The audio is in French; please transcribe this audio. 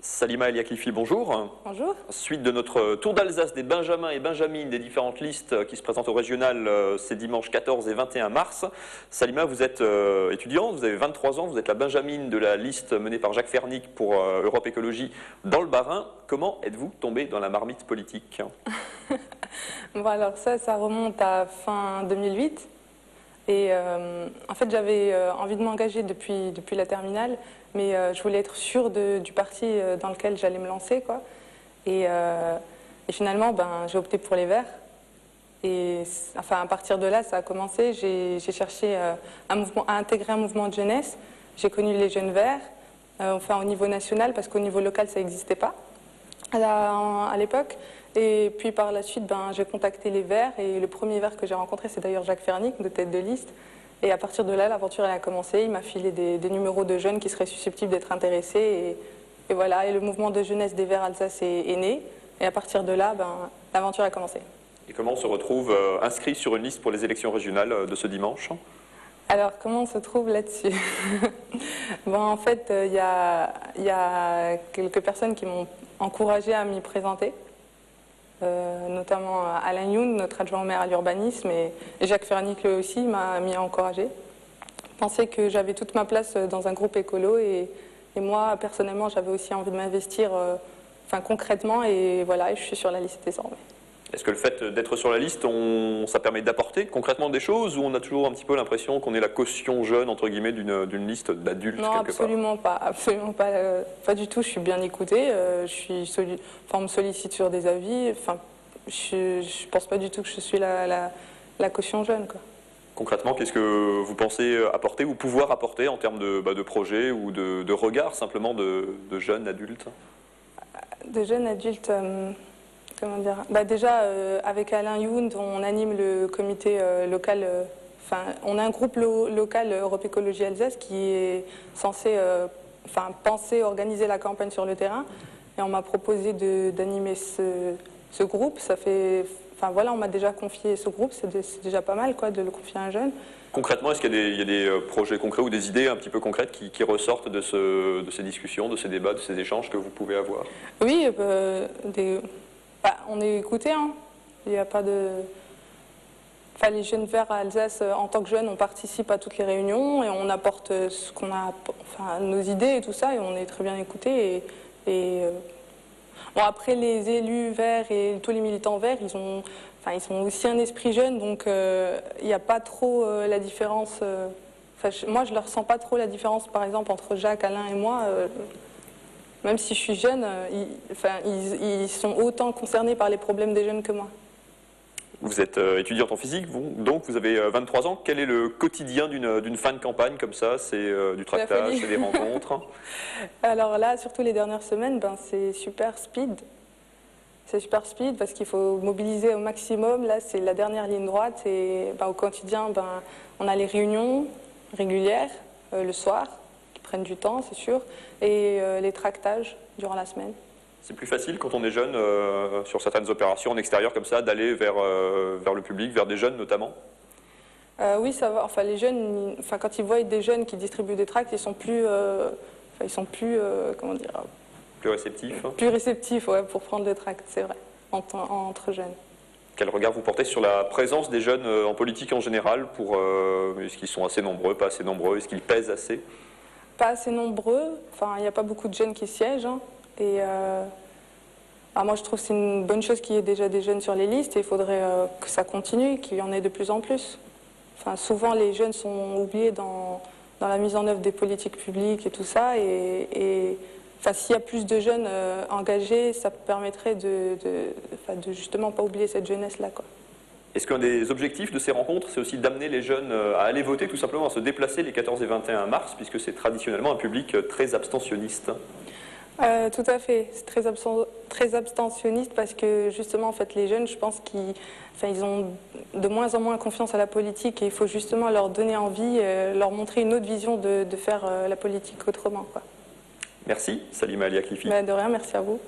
Salima El Yaklifi, bonjour. Bonjour. Suite de notre tour d'Alsace des Benjamins et Benjamines des différentes listes qui se présentent au régional ces dimanches 14 et 21 mars. Salima, vous êtes étudiante, vous avez 23 ans, vous êtes la Benjamine de la liste menée par Jacques Fernic pour Europe Écologie dans le Bas-Rhin. Comment êtes-vous tombée dans la marmite politique? Bon, alors ça remonte à fin 2008. Et en fait, j'avais envie de m'engager depuis la terminale, mais je voulais être sûre du parti dans lequel j'allais me lancer, quoi. Et finalement, j'ai opté pour les Verts. Et enfin, à partir de là, ça a commencé. J'ai cherché à intégrer un mouvement de jeunesse. J'ai connu les Jeunes Verts, enfin au niveau national, parce qu'au niveau local, ça n'existait pas à l'époque. Et puis par la suite, j'ai contacté les Verts, et le premier Vert que j'ai rencontré, c'est d'ailleurs Jacques Fernic, de tête de liste. Et à partir de là, l'aventure a commencé. Il m'a filé des numéros de jeunes qui seraient susceptibles d'être intéressés. Et voilà, et le mouvement de jeunesse des Verts Alsace est né. Et à partir de là, l'aventure a commencé. Et comment on se retrouve inscrit sur une liste pour les élections régionales de ce dimanche? Alors, comment on se trouve là-dessus? En fait, il y a quelques personnes qui m'ont encouragé à m'y présenter. Notamment Alain Youn, notre adjoint au maire à l'urbanisme, et Jacques Fernic lui aussi m'a encouragé. Je pensais que j'avais toute ma place dans un groupe écolo, et moi personnellement j'avais aussi envie de m'investir concrètement, et voilà, je suis sur la liste désormais. Est-ce que le fait d'être sur la liste, ça permet d'apporter concrètement des choses, ou on a toujours un petit peu l'impression qu'on est la caution jeune, entre guillemets, d'une liste d'adultes quelque part? Non, absolument pas, absolument pas, pas du tout. Je suis bien écoutée, on me sollicite sur des avis, je pense pas du tout que je suis la caution jeune, quoi. Concrètement, qu'est-ce que vous pensez apporter ou pouvoir apporter en termes de projets ou de regard simplement de jeunes adultes? De jeunes adultes... Comment dire? Déjà, avec Alain Youn, on anime le comité local. On a un groupe local Europe Écologie Alsace qui est censé penser, organiser la campagne sur le terrain. Et on m'a proposé d'animer ce groupe. Ça fait, on m'a déjà confié ce groupe. C'est déjà pas mal, quoi, de le confier à un jeune. Concrètement, est-ce qu'il y a des projets concrets ou des idées un petit peu concrètes qui ressortent de ces discussions, de ces débats, de ces échanges que vous pouvez avoir? Oui, on est écouté, hein. Il n'y a pas de... les Jeunes Verts à Alsace, en tant que jeunes, on participe à toutes les réunions et on apporte ce qu'on a, nos idées et tout ça, et on est très bien écoutés. Bon, après, les élus verts et tous les militants verts, ils ont aussi un esprit jeune, donc il n'y a pas trop la différence. Moi, je ne ressens pas trop la différence, par exemple, entre Jacques, Alain et moi. Même si je suis jeune, ils sont autant concernés par les problèmes des jeunes que moi. Vous êtes étudiante en physique, donc vous avez 23 ans. Quel est le quotidien d'une fin de campagne comme ça? C'est du tractage, c'est des rencontres? Alors là, surtout les dernières semaines, c'est super speed. C'est super speed parce qu'il faut mobiliser au maximum. Là, c'est la dernière ligne droite. Et au quotidien, on a les réunions régulières le soir, prennent du temps, c'est sûr, et les tractages durant la semaine. C'est plus facile quand on est jeune, sur certaines opérations en extérieur comme ça, d'aller vers le public, vers des jeunes notamment? Oui, ça va. Les jeunes, quand ils voient des jeunes qui distribuent des tracts, ils sont plus, comment dire, plus réceptifs. Plus réceptifs, ouais, pour prendre le tract, c'est vrai, entre jeunes. Quel regard vous portez sur la présence des jeunes en politique en général? Est-ce qu'ils sont assez nombreux, pas assez nombreux? Est-ce qu'ils pèsent assez? Pas assez nombreux, il n'y a pas beaucoup de jeunes qui siègent, hein. Et moi je trouve que c'est une bonne chose qu'il y ait déjà des jeunes sur les listes, et il faudrait que ça continue, qu'il y en ait de plus en plus. Souvent les jeunes sont oubliés dans la mise en œuvre des politiques publiques et tout ça, et s'il y a plus de jeunes engagés, ça permettrait de justement pas oublier cette jeunesse-là, quoi. Est-ce qu'un des objectifs de ces rencontres, c'est aussi d'amener les jeunes à aller voter, tout simplement, à se déplacer les 14 et 21 mars, puisque c'est traditionnellement un public très abstentionniste? Tout à fait, c'est très abstentionniste parce que justement, les jeunes, je pense qu'ils ont de moins en moins confiance à la politique, et il faut justement leur donner envie, leur montrer une autre vision de faire la politique autrement, quoi. Merci, Salima El Yaklifi. De rien, merci à vous.